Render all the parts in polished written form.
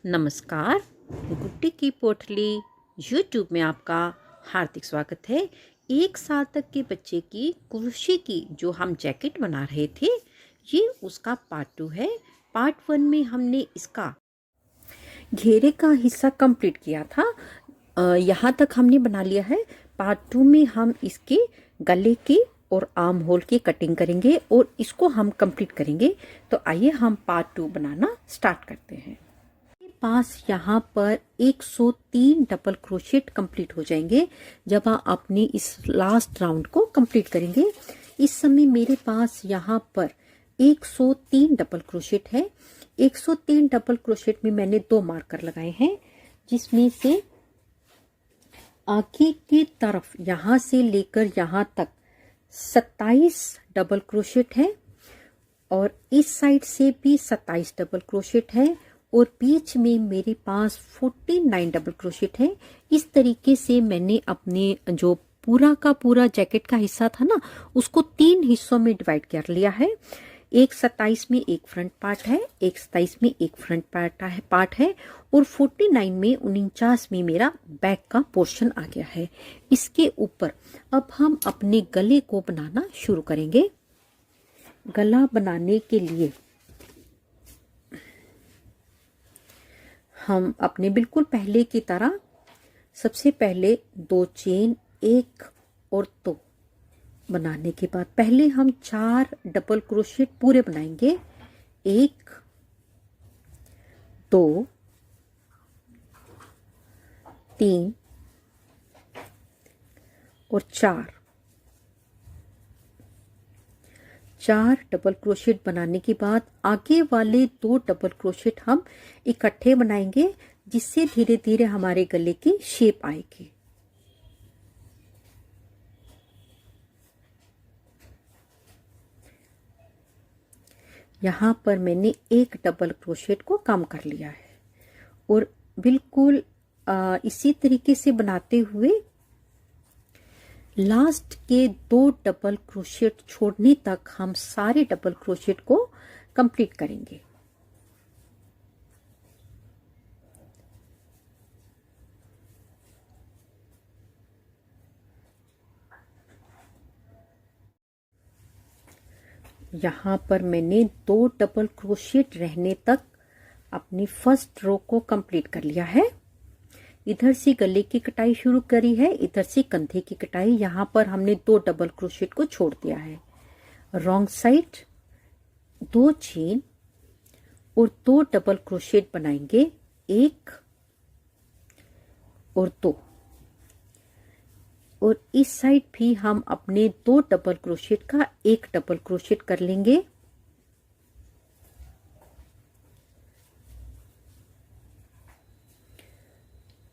नमस्कार। गुड्डी की पोटली यूट्यूब में आपका हार्दिक स्वागत है। 1 साल तक के बच्चे की क्रोशे की जो हम जैकेट बना रहे थे, ये उसका पार्ट 2 है। पार्ट 1 में हमने इसका घेरे का हिस्सा कंप्लीट किया था। यहाँ तक हमने बना लिया है। पार्ट 2 में हम इसके गले की और आर्म होल की कटिंग करेंगे और इसको हम कंप्लीट करेंगे। तो आइए हम पार्ट 2 बनाना स्टार्ट करते हैं। पास यहाँ पर 103 डबल क्रोशेट कंप्लीट हो जाएंगे जब आप अपने इस लास्ट राउंड को कंप्लीट करेंगे। इस समय मेरे पास यहाँ पर 103 डबल क्रोशेट है। 103 डबल क्रोशेट में मैंने 2 मार्कर लगाए हैं, जिसमें से आगे की तरफ यहाँ से लेकर यहाँ तक 27 डबल क्रोशेट है और इस साइड से भी 27 डबल क्रोशेट है और बीच में मेरे पास 49 डबल क्रोशेट है। इस तरीके से मैंने अपने जो पूरा का पूरा जैकेट का हिस्सा था ना, उसको 3 हिस्सों में डिवाइड कर लिया है। एक 27 में एक फ्रंट पार्ट है, एक 27 में एक फ्रंट पार्ट है और 49 में 49 में मेरा बैक का पोर्शन आ गया है। इसके ऊपर अब हम अपने गले को बनाना शुरू करेंगे। गला बनाने के लिए हम अपने बिल्कुल पहले की तरह सबसे पहले 2 चेन 1 और 2 बनाने के बाद पहले हम 4 डबल क्रोशेट पूरे बनाएंगे। 1 2 3 और 4 डबल क्रोशेट बनाने के बाद आगे वाले 2 डबल क्रोशेट हम इकट्ठे बनाएंगे, जिससे धीरे धीरे हमारे गले की शेप आएगी। यहाँ पर मैंने 1 डबल क्रोशेट को कम कर लिया है और बिल्कुल इसी तरीके से बनाते हुए लास्ट के 2 डबल क्रोशेट छोड़ने तक हम सारे डबल क्रोशेट को कंप्लीट करेंगे। यहाँ पर मैंने 2 डबल क्रोशेट रहने तक अपनी फर्स्ट रो को कंप्लीट कर लिया है। इधर से गले की कटाई शुरू करी है, इधर से कंधे की कटाई। यहाँ पर हमने 2 डबल क्रोशेट को छोड़ दिया है। रॉन्ग साइड 2 चेन और 2 डबल क्रोशेट बनाएंगे, 1 और 2 और इस साइड भी हम अपने 2 डबल क्रोशेट का 1 डबल क्रोशेट कर लेंगे।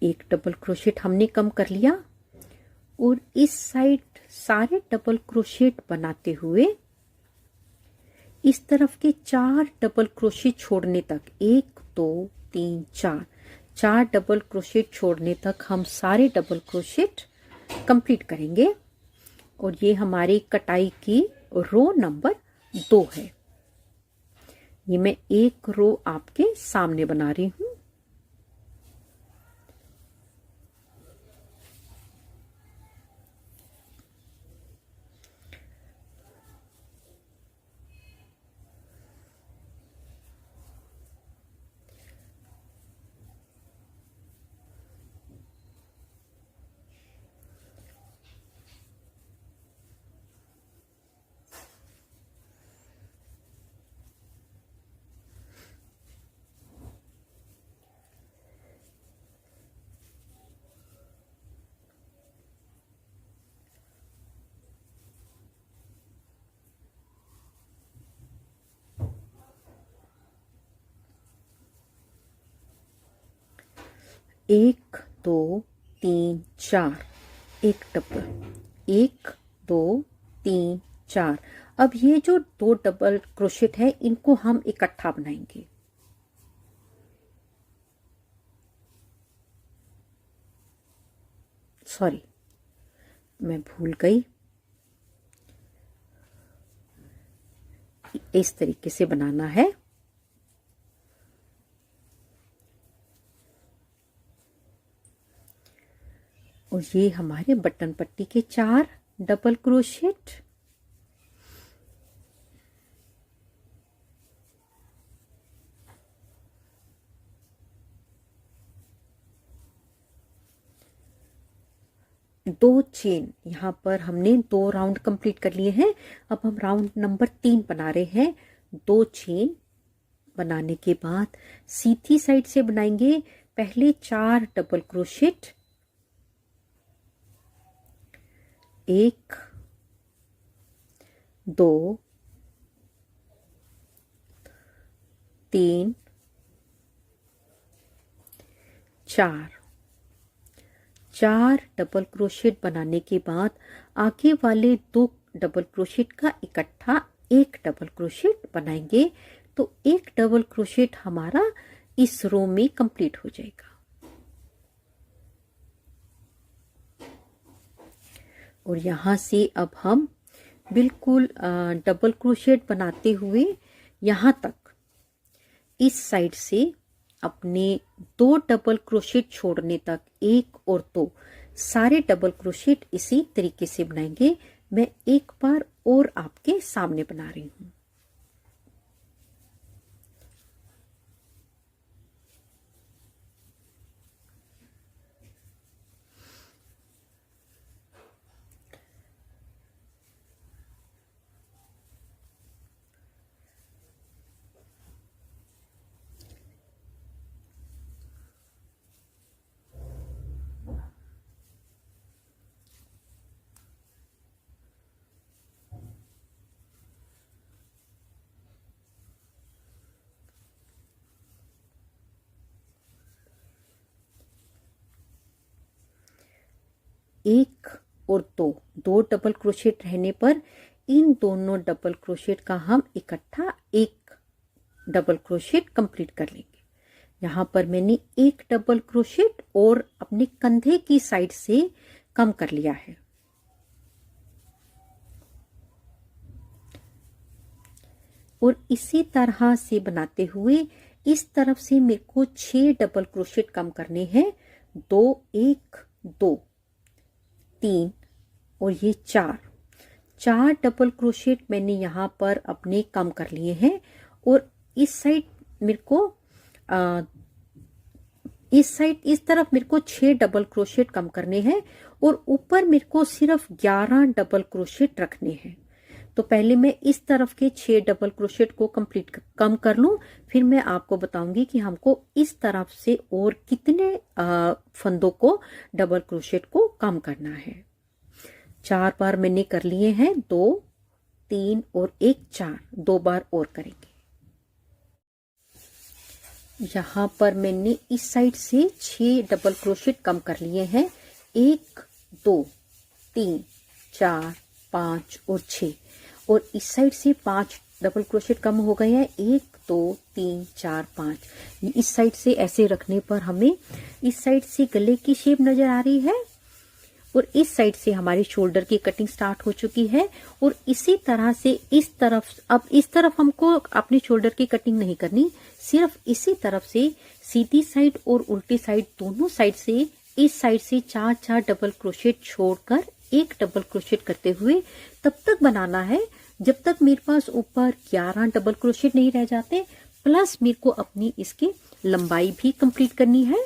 एक डबल क्रोशेट हमने कम कर लिया और इस साइड सारे डबल क्रोशेट बनाते हुए इस तरफ के 4 डबल क्रोशेट छोड़ने तक 1 2 3 4 डबल क्रोशेट छोड़ने तक हम सारे डबल क्रोशेट कंप्लीट करेंगे और ये हमारी कटाई की रो नंबर 2 है। ये मैं एक रो आपके सामने बना रही हूं। एक 2 3 4 एक डबल, 1 2 3 4। अब ये जो 2 डबल क्रोशेट है, इनको हम इकट्ठा बनाएंगे। सॉरी, मैं भूल गई। इस तरीके से बनाना है। और ये हमारे बटन पट्टी के 4 डबल क्रोशेट। दो चेन, यहाँ पर हमने 2 राउंड कंप्लीट कर लिए हैं। अब हम राउंड नंबर 3 बना रहे हैं। 2 चेन बनाने के बाद सीधी साइड से बनाएंगे पहले 4 डबल क्रोशेट, 1 2 3 4 डबल क्रोशेट बनाने के बाद आगे वाले 2 डबल क्रोशेट का इकट्ठा 1 डबल क्रोशेट बनाएंगे। तो 1 डबल क्रोशेट हमारा इस रो में कंप्लीट हो जाएगा। और यहाँ से अब हम बिल्कुल डबल क्रोशेट बनाते हुए यहाँ तक इस साइड से अपने 2 डबल क्रोशेट छोड़ने तक 1 और 2 सारे डबल क्रोशेट इसी तरीके से बनाएंगे। मैं एक बार और आपके सामने बना रही हूँ। एक और दो डबल क्रोशेट रहने पर इन दोनों डबल क्रोशेट का हम इकट्ठा 1 डबल क्रोशेट कंप्लीट कर लेंगे। यहाँ पर मैंने 1 डबल क्रोशेट और अपने कंधे की साइड से कम कर लिया है। और इसी तरह से बनाते हुए इस तरफ से मेरे को 6 डबल क्रोशेट कम करने हैं। 2 1 2 3 और ये 4 डबल क्रोशेट मैंने यहाँ पर अपने कम कर लिए हैं। और इस साइड मेरे को इस तरफ मेरे को 6 डबल क्रोशेट कम करने हैं और ऊपर मेरे को सिर्फ 11 डबल क्रोशेट रखने हैं। तो पहले मैं इस तरफ के 6 डबल क्रोशेट को कम कर लूं, फिर मैं आपको बताऊंगी कि हमको इस तरफ से और कितने फंदों को डबल क्रोशेट को कम करना है। 4 बार मैंने कर लिए हैं, 2 3 और 1 4, 2 बार और करेंगे। यहाँ पर मैंने इस साइड से 6 डबल क्रोशेट कम कर लिए हैं। 1 2 3 4 5 और 6 और इस साइड से 5 डबल क्रोशेट कम हो गए हैं। 1 2 3 4 5। इस साइड से ऐसे रखने पर हमें इस साइड से गले की शेप नजर आ रही है और इस साइड से हमारी शोल्डर की कटिंग स्टार्ट हो चुकी है। और इसी तरह से इस तरफ, अब इस तरफ हमको अपनी शोल्डर की कटिंग नहीं करनी, सिर्फ इसी तरफ से सीधी साइड और उल्टी साइड दोनों साइड से इस साइड से 4 डबल क्रोशेट छोड़कर 1 डबल क्रोशेट करते हुए तब तक बनाना है जब तक मेरे पास ऊपर 11 डबल क्रोशेट नहीं रह जाते। प्लस मेरे को अपनी इसकी लंबाई भी कंप्लीट करनी है।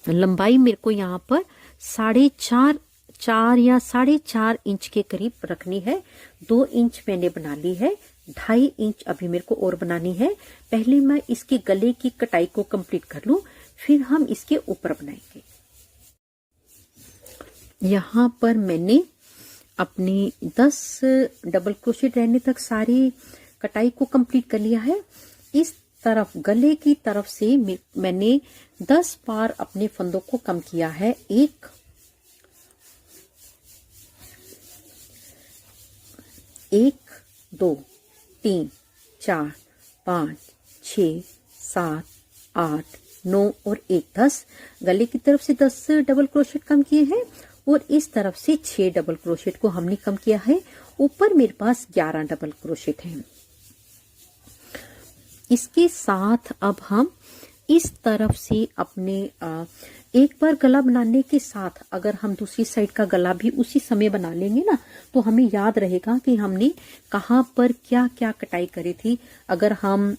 लंबाई मेरे को यहाँ पर 4.5 या 4.5 इंच के करीब रखनी है। 2 इंच मैंने बना ली है, 2.5 इंच अभी मेरे को और बनानी है। पहले मैं इसके गले की कटाई को कंप्लीट कर लूं, फिर हम इसके ऊपर बनाएंगे। यहाँ पर मैंने अपनी 10 डबल क्रोशेट रहने तक सारी कटाई को कंप्लीट कर लिया है। इस तरफ गले की तरफ से मैंने 10 बार अपने फंदों को कम किया है। 1 2 3 4 5 6 7 8 9 और 1 10। गले की तरफ से 10 डबल क्रोशेट कम किए हैं और इस तरफ से 6 डबल क्रोशेट को हमने कम किया है। ऊपर मेरे पास 11 डबल क्रोशेट हैं। इसके साथ अब हम इस तरफ से अपने एक बार गला बनाने के साथ अगर हम दूसरी साइड का गला भी उसी समय बना लेंगे ना, तो हमें याद रहेगा कि हमने कहाँ पर क्या क्या कटाई करी थी। अगर हम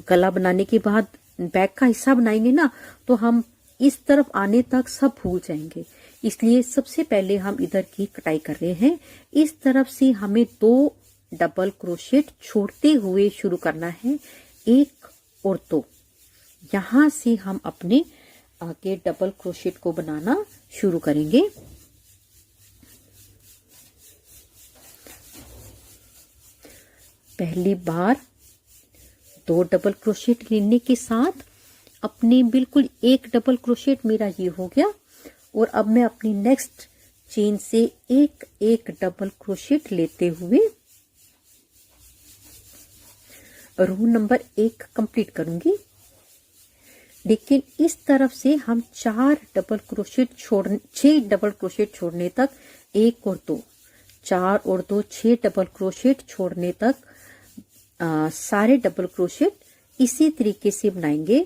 गला बनाने के बाद बैक का हिस्सा बनाएंगे ना, तो हम इस तरफ आने तक सब भूल जाएंगे। इसलिए सबसे पहले हम इधर की कटाई कर रहे हैं। इस तरफ से हमें 2 डबल क्रोशेट छोड़ते हुए शुरू करना है, 1 और 2। यहाँ से हम अपने आगे डबल क्रोशेट को बनाना शुरू करेंगे। पहली बार 2 डबल क्रोशेट लेने के साथ अपने बिल्कुल 1 डबल क्रोशेट मेरा ये हो गया, और अब मैं अपनी नेक्स्ट चेन से एक डबल क्रोशेट लेते हुए रो नंबर 1 कंप्लीट करूंगी। लेकिन इस तरफ से हम 6 डबल क्रोशेट छोड़ने तक, 1 और 2, 4 और 2, 6 डबल क्रोशेट छोड़ने तक सारे डबल क्रोशेट इसी तरीके से बनाएंगे।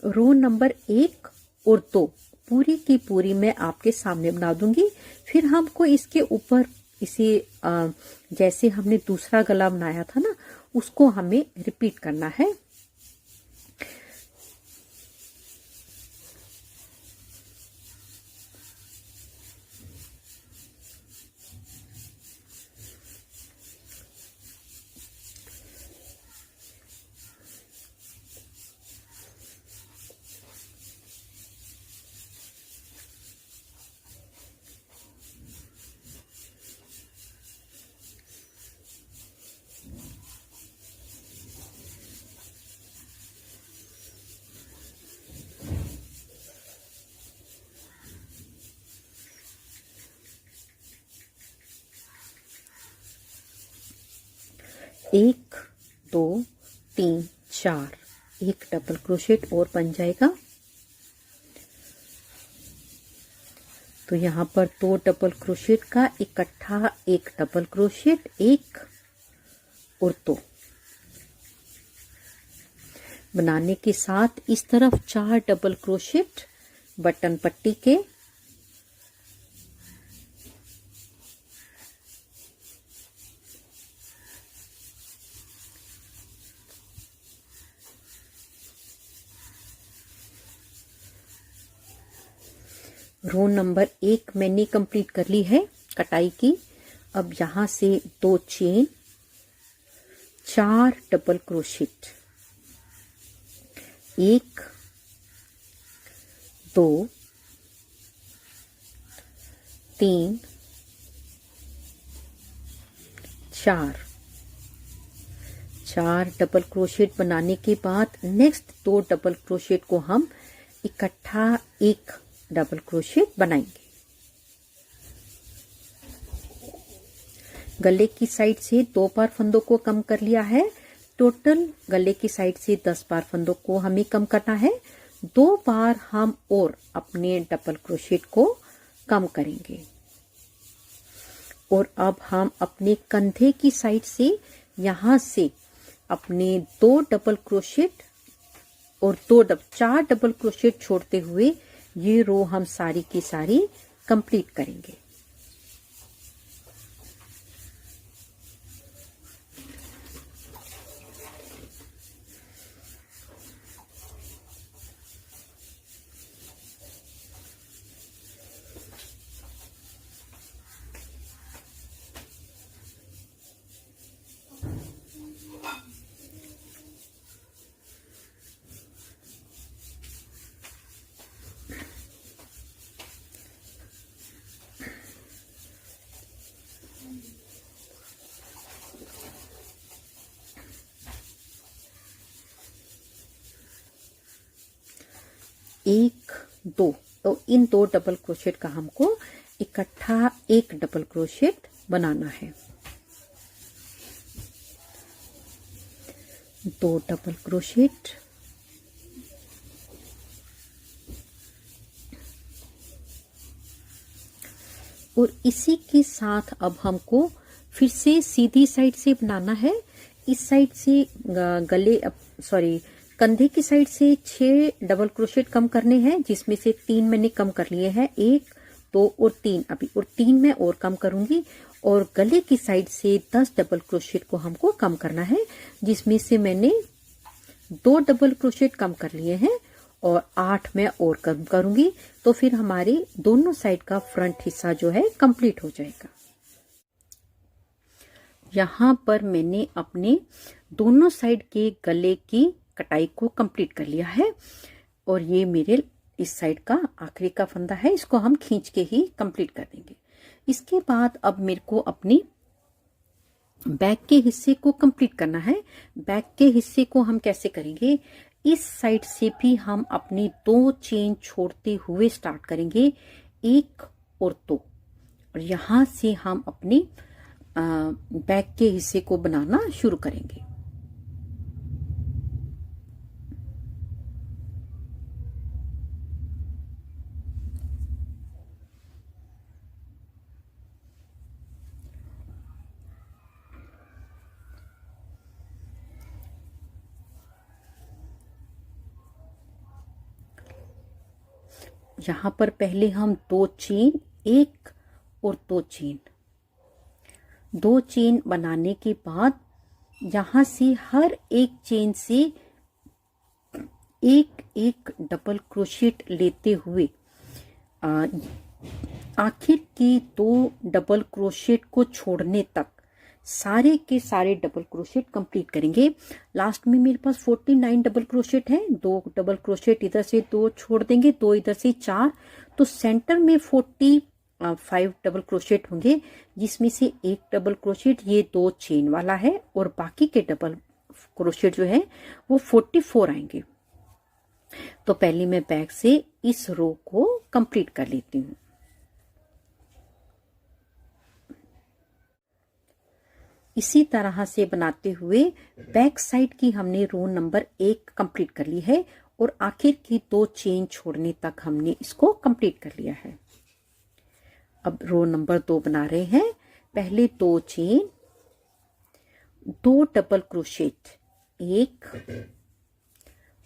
रो नंबर 1 और 2 पूरी की पूरी मैं आपके सामने बना दूंगी। फिर हमको इसके ऊपर इसे जैसे हमने दूसरा गला बनाया था ना, उसको हमें रिपीट करना है। एक, 2, 3, 4, एक डबल क्रोशेट और बन जाएगा। तो यहाँ पर 2 डबल क्रोशेट का इकट्ठा 1 डबल क्रोशेट, 1 और 2 बनाने के साथ इस तरफ 4 डबल क्रोशेट बटन पट्टी के, रो नंबर 1 मैंने कंप्लीट कर ली है कटाई की। अब यहां से 2 chain, 4 double crochet, 1, 2, 3, 4 double crochet बनाने के बाद नेक्स्ट 2 डबल क्रोशेट को हम इकट्ठा 1 डबल क्रोशेट बनाएंगे। गले की साइड से 2 बार फंदों को कम कर लिया है। टोटल गले की साइड से 10 बार फंदों को हमें कम करना है। 2 बार हम और अपने डबल क्रोशेट को कम करेंगे। और अब हम अपने कंधे की साइड से यहां से अपने 2 डबल क्रोशेट और 4 डबल क्रोशेट छोड़ते हुए ये रो हम सारी की सारी कंप्लीट करेंगे। एक, 2, तो इन 2 डबल क्रोशेट का हमको इकट्ठा 1 डबल क्रोशेट बनाना है। 2 डबल क्रोशेट, और इसी के साथ अब हमको फिर से सीधी साइड से बनाना है। इस साइड से कंधे की साइड से 6 डबल क्रोशेट कम करने हैं, जिसमें से 3 मैंने कम कर लिए हैं, 1 2 और 3 अभी, और 3 मैं और कम करूंगी। और गले की साइड से 10 डबल क्रोशेट को हमको कम करना है, जिसमें से मैंने 2 डबल क्रोशेट कम कर लिए हैं और 8 मैं और कम करूंगी। तो फिर हमारे दोनों साइड का फ्रंट हिस्सा जो है कंप्लीट हो जाएगा। यहाँ पर मैंने अपने दोनों साइड के गले की कटाई को कंप्लीट कर लिया है, और ये मेरे इस साइड का आखिरी का फंदा है, इसको हम खींच के ही कंप्लीट कर देंगे। इसके बाद अब मेरे को अपनी बैक के हिस्से को कंप्लीट करना है। बैक के हिस्से को हम कैसे करेंगे, इस साइड से भी हम अपनी 2 चेन छोड़ते हुए स्टार्ट करेंगे, 1 और 2, और यहां से हम अपनी बैक के हिस्से को बनाना शुरू करेंगे। यहां पर पहले हम 2 चेन, 1 और 2 चेन, 2 चेन बनाने के बाद यहां से हर एक चेन से एक एक डबल क्रोशेट लेते हुए आखिर के 2 डबल क्रोशेट को छोड़ने तक सारे के सारे डबल क्रोशेट कंप्लीट करेंगे। लास्ट में मेरे पास 49 डबल क्रोशेट है, 2 डबल क्रोशेट इधर से 2 छोड़ देंगे, 2 इधर से 4, तो सेंटर में 45 डबल क्रोशेट होंगे, जिसमें से एक डबल क्रोशेट ये 2 चेन वाला है, और बाकी के डबल क्रोशेट जो है वो 44 आएंगे। तो पहले मैं बैक से इस रो को कंप्लीट कर लेती हूँ। इसी तरह से बनाते हुए बैक साइड की हमने रो नंबर 1 कंप्लीट कर ली है, और आखिर की 2 चेन छोड़ने तक हमने इसको कंप्लीट कर लिया है। अब रो नंबर 2 बना रहे हैं। पहले 2 चेन, 2 डबल क्रोशेट, 1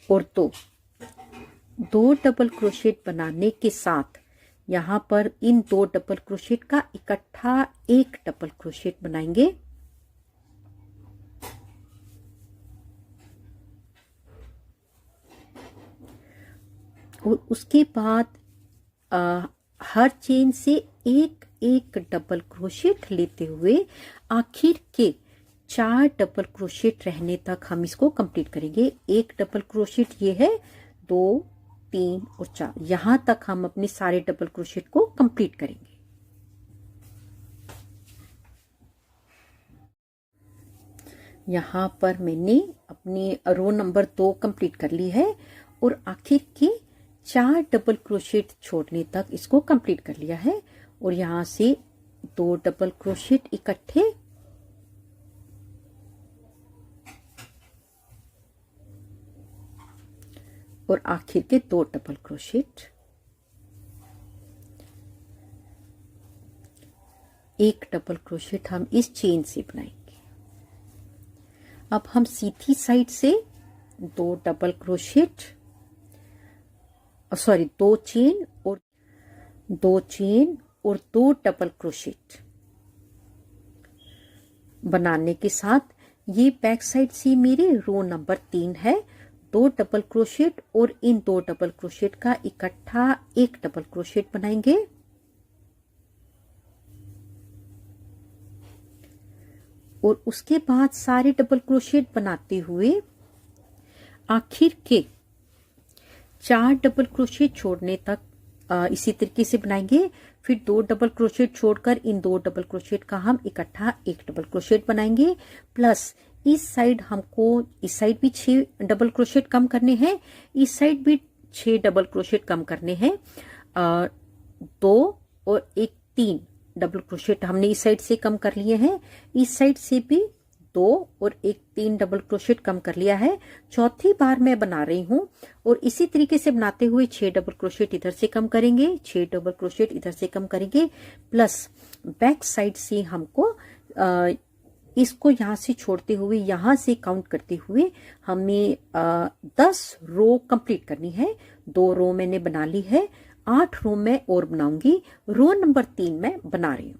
और 2 डबल क्रोशेट बनाने के साथ यहाँ पर इन 2 डबल क्रोशेट का इकट्ठा 1 डबल क्रोशेट बनाएंगे, और उसके बाद हर चेन से एक एक डबल क्रोशेट लेते हुए आखिर के 4 डबल क्रोशेट रहने तक हम इसको कंप्लीट करेंगे। 1 डबल क्रोशेट ये है, 2 3 और 4, यहां तक हम अपने सारे डबल क्रोशेट को कंप्लीट करेंगे। यहाँ पर मैंने अपनी रो नंबर 2 कंप्लीट कर ली है, और आखिर के 4 डबल क्रोशेट छोड़ने तक इसको कंप्लीट कर लिया है, और यहां से 2 डबल क्रोशेट इकट्ठे, और आखिर के 2 डबल क्रोशेट, 1 डबल क्रोशेट हम इस चेन से बनाएंगे। अब हम सीधी साइड से 2 डबल क्रोशेट, 2 चेन और 2 डबल क्रोशेट बनाने के साथ ये बैक साइड से मेरे रो नंबर 3 है। 2 डबल क्रोशेट और इन 2 डबल क्रोशेट का इकट्ठा 1 डबल क्रोशेट बनाएंगे, और उसके बाद सारे डबल क्रोशेट बनाते हुए आखिर के 4 डबल क्रोशेट छोड़ने तक इसी तरीके से बनाएंगे। फिर 2 डबल क्रोशेट छोड़कर इन 2 डबल क्रोशेट का हम इकट्ठा 1 डबल क्रोशेट बनाएंगे, प्लस इस साइड हमको, इस साइड भी 6 डबल क्रोशेट कम करने हैं, इस साइड भी 6 डबल क्रोशेट कम करने हैं। 2 और 1 3 डबल क्रोशेट हमने इस साइड से कम कर लिए हैं, इस साइड से भी 2 और 1 3 डबल क्रोशेट कम कर लिया है। चौथी बार मैं बना रही हूं, और इसी तरीके से बनाते हुए 6 डबल क्रोशेट इधर से कम करेंगे, 6 डबल क्रोशेट इधर से कम करेंगे, प्लस बैक साइड से हमको इसको यहाँ से छोड़ते हुए, यहाँ से काउंट करते हुए हमें 10 रो कंप्लीट करनी है। 2 रो मैंने बना ली है, 8 रो मैं और बनाऊंगी। रो नंबर 3 मैं बना रही हूँ।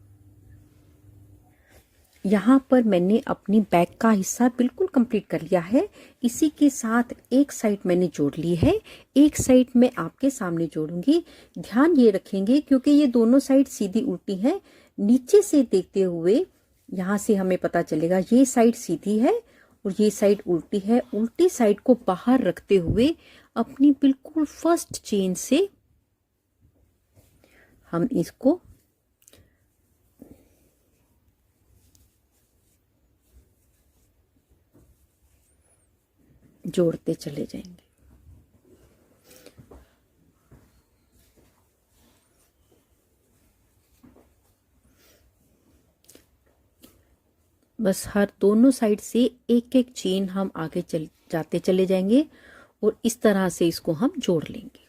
यहाँ पर मैंने अपनी बैक का हिस्सा बिल्कुल कंप्लीट कर लिया है। इसी के साथ एक साइड मैंने जोड़ ली है, एक साइड मैं आपके सामने जोड़ूंगी। ध्यान ये रखेंगे क्योंकि ये दोनों साइड सीधी उल्टी है, नीचे से देखते हुए यहाँ से हमें पता चलेगा ये साइड सीधी है और ये साइड उल्टी है। उल्टी साइड को बाहर रखते हुए अपनी बिल्कुल फर्स्ट चेन से हम इसको जोड़ते चले जाएंगे। बस हर दोनों साइड से एक एक चेन हम आगे जाते चले जाएंगे और इस तरह से इसको हम जोड़ लेंगे।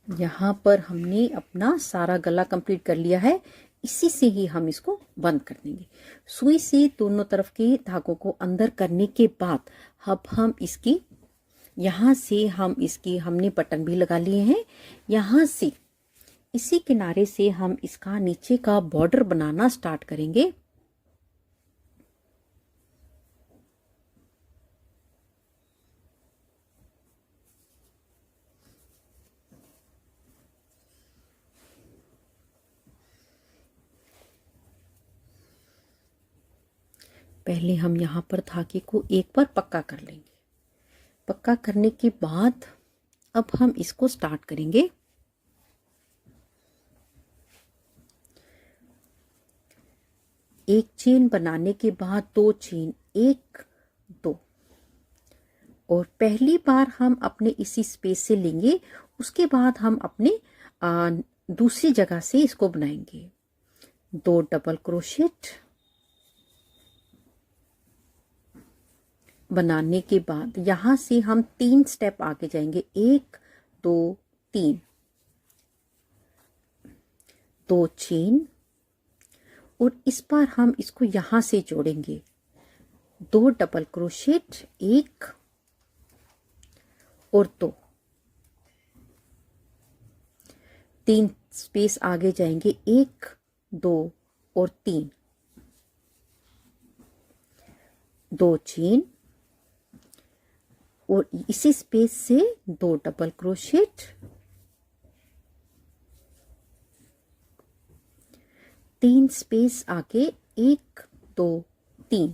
यहाँ पर हमने अपना सारा गला कंप्लीट कर लिया है। इसी से ही हम इसको बंद कर देंगे। सुई से दोनों तरफ के धागों को अंदर करने के बाद अब हम इसकी यहाँ से हमने बटन भी लगा लिए हैं। यहाँ से इसी किनारे से हम इसका नीचे का बॉर्डर बनाना स्टार्ट करेंगे। पहले हम यहाँ पर धागे को एक बार पक्का कर लेंगे। पक्का करने के बाद अब हम इसको स्टार्ट करेंगे। एक चेन बनाने के बाद 2 चेन, 1 2, और पहली बार हम अपने इसी स्पेस से लेंगे, उसके बाद हम अपने दूसरी जगह से इसको बनाएंगे। 2 डबल क्रोशेट बनाने के बाद यहां से हम 3 स्टेप आगे जाएंगे। 1 2 3, 2 चेन, और इस बार हम इसको यहां से जोड़ेंगे। 2 डबल क्रोशेट, 1 और 2, 3 स्पेस आगे जाएंगे। 1 2 और 3, 2 चेन, और इसी स्पेस से 2 डबल क्रोशेट, 3 स्पेस आगे 1 2 3,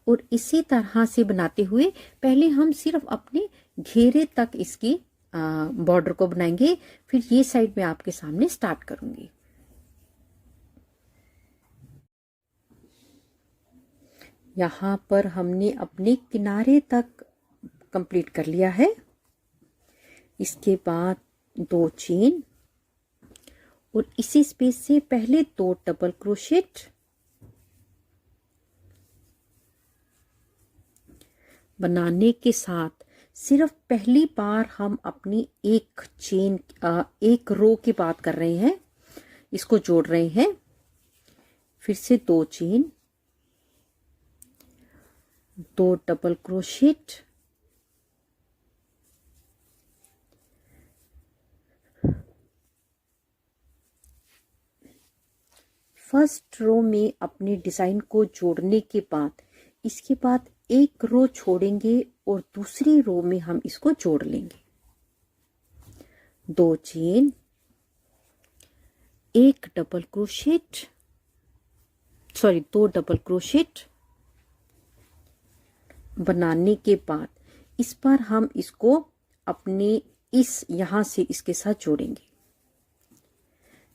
और इसी तरह से बनाते हुए पहले हम सिर्फ अपने घेरे तक इसकी बॉर्डर को बनाएंगे। फिर ये साइड में आपके सामने स्टार्ट करूंगी। यहाँ पर हमने अपने किनारे तक कंप्लीट कर लिया है। इसके बाद 2 चेन, और इसी स्पेस से पहले 2 डबल क्रोशेट बनाने के साथ सिर्फ पहली बार हम अपनी एक चेन, एक रो की बात कर रहे हैं, इसको जोड़ रहे हैं। फिर से 2 chain, 2 double crochet, first row में अपने डिजाइन को जोड़ने के बाद इसके बाद एक रो छोड़ेंगे और दूसरी रो में हम इसको जोड़ लेंगे। 2 chain, 1 double crochet, 2 double crochet बनाने के बाद इस बार हम इसको अपने यहां से इसके साथ जोड़ेंगे।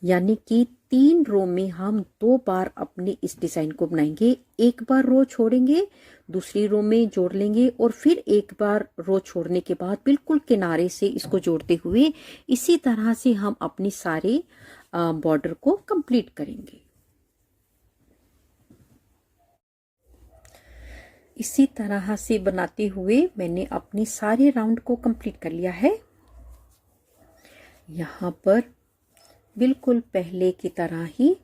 यानी कि 3 रो में हम 2 बार अपने इस डिजाइन को बनाएंगे। एक बार रो छोड़ेंगे, दूसरी रो में जोड़ लेंगे, और फिर एक बार रो छोड़ने के बाद बिल्कुल किनारे से इसको जोड़ते हुए इसी तरह से हम अपनी सारे बॉर्डर को कंप्लीट करेंगे। इसी तरह से बनाते हुए मैंने अपने सारे राउंड को कंप्लीट कर लिया है। यहाँ पर बिल्कुल पहले की तरह ही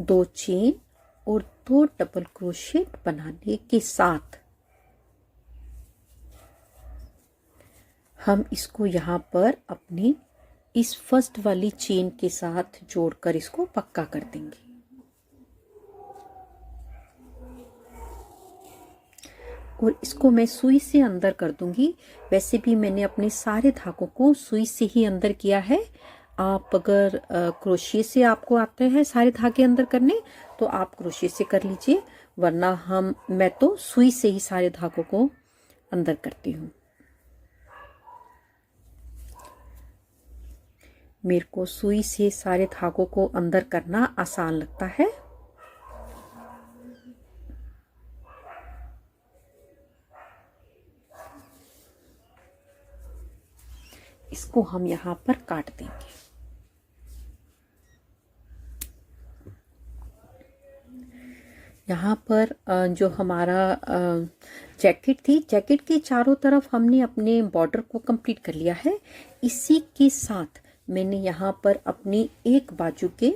2 चेन और 2 डबल क्रोशेट बनाने के साथ हम इसको यहाँ पर अपनी इस फर्स्ट वाली चेन के साथ जोड़कर इसको पक्का कर देंगे। और इसको मैं सुई से अंदर कर दूंगी। वैसे भी मैंने अपने सारे धागों को सुई से ही अंदर किया है। आप अगर क्रोशिये से आपको आते हैं सारे धागे अंदर करने तो आप क्रोशिये से कर लीजिए, वरना मैं तो सुई से ही सारे धागों को अंदर करती हूँ। मेरे को सुई से सारे धागों को अंदर करना आसान लगता है। इसको हम यहाँ पर काट देंगे। यहाँ पर जो हमारा जैकेट थी, जैकेट के चारों तरफ हमने अपने बॉर्डर को कंप्लीट कर लिया है। इसी के साथ मैंने यहाँ पर अपनी एक बाजू के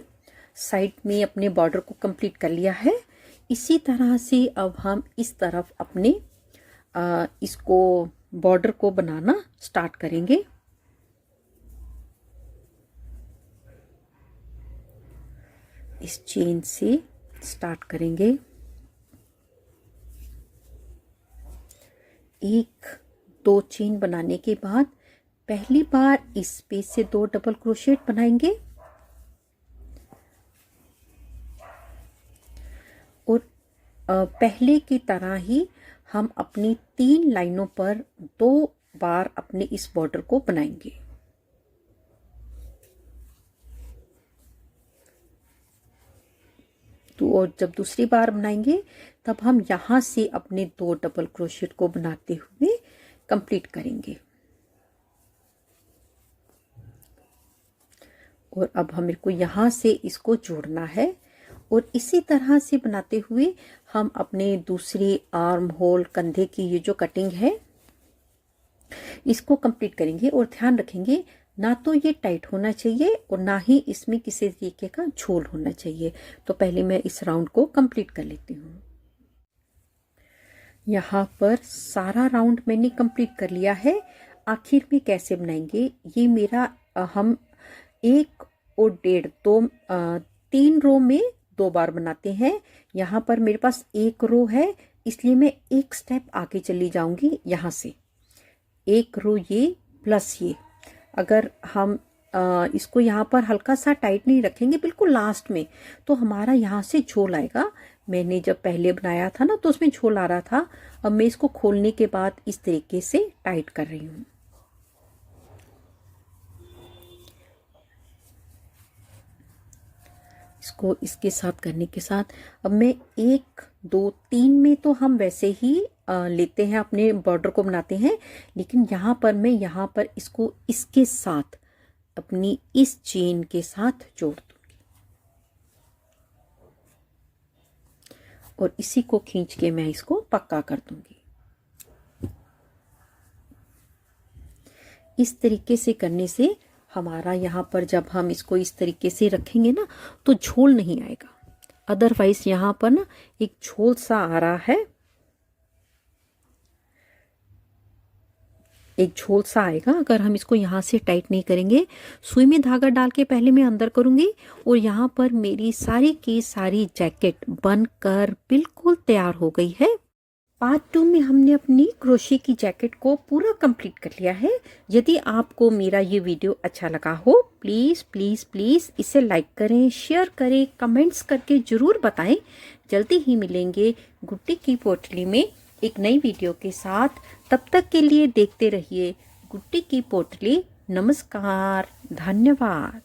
साइड में अपने बॉर्डर को कंप्लीट कर लिया है। इसी तरह से अब हम इस तरफ अपने इसको बॉर्डर को बनाना स्टार्ट करेंगे। इस चेन से स्टार्ट करेंगे। 1-2 चेन बनाने के बाद पहली बार इस स्पेस से 2 डबल क्रोशेट बनाएंगे और पहले की तरह ही हम अपनी 3 लाइनों पर 2 बार अपने इस बॉर्डर को बनाएंगे। तो और जब दूसरी बार बनाएंगे तब हम यहाँ से अपने 2 डबल क्रोशेट को बनाते हुए कंप्लीट करेंगे। और अब मेरे को यहाँ से इसको जोड़ना है और इसी तरह से बनाते हुए हम अपने दूसरे आर्म होल कंधे की ये जो कटिंग है इसको कंप्लीट करेंगे। और ध्यान रखेंगे ना तो ये टाइट होना चाहिए और ना ही इसमें किसी तरीके का झोल होना चाहिए। तो पहले मैं इस राउंड को कंप्लीट कर लेती हूँ। यहाँ पर सारा राउंड मैंने कंप्लीट कर लिया है। आखिर में कैसे बनाएंगे ये मेरा हम 1 और 1.5 3 रो में 2 बार बनाते हैं। यहाँ पर मेरे पास 1 रो है इसलिए मैं एक स्टेप आगे चली जाऊंगी। यहाँ से 1 रो ये प्लस ये, अगर हम इसको यहाँ पर हल्का सा टाइट नहीं रखेंगे बिल्कुल लास्ट में तो हमारा यहाँ से झोल आएगा। मैंने जब पहले बनाया था ना तो उसमें झोल आ रहा था। अब मैं इसको खोलने के बाद इस तरीके से टाइट कर रही हूँ। इसको इसके साथ करने के साथ अब मैं 1 2 3 में तो हम वैसे ही लेते हैं अपने बॉर्डर को बनाते हैं, लेकिन यहाँ पर मैं यहाँ पर इसको इसके साथ अपनी इस चेन के साथ जोड़ दूंगी और इसी को खींच के मैं इसको पक्का कर दूंगी। इस तरीके से करने से हमारा यहाँ पर जब हम इसको इस तरीके से रखेंगे ना तो झोल नहीं आएगा। अदरवाइज यहाँ पर ना एक झोल सा आ रहा है, एक झोल सा आएगा अगर हम इसको यहाँ से टाइट नहीं करेंगे। सुई में धागा डाल के पहले मैं अंदर करूंगी और यहाँ पर मेरी सारी की सारी जैकेट बनकर बिल्कुल तैयार हो गई है। पार्ट 2 में हमने अपनी क्रोशे की जैकेट को पूरा कंप्लीट कर लिया है। यदि आपको मेरा ये वीडियो अच्छा लगा हो प्लीज़ प्लीज़ प्लीज़ इसे लाइक करें, शेयर करें, कमेंट्स करके ज़रूर बताएं। जल्दी ही मिलेंगे गुड्डी की पोटली में एक नई वीडियो के साथ। तब तक के लिए देखते रहिए गुड्डी की पोटली। नमस्कार, धन्यवाद।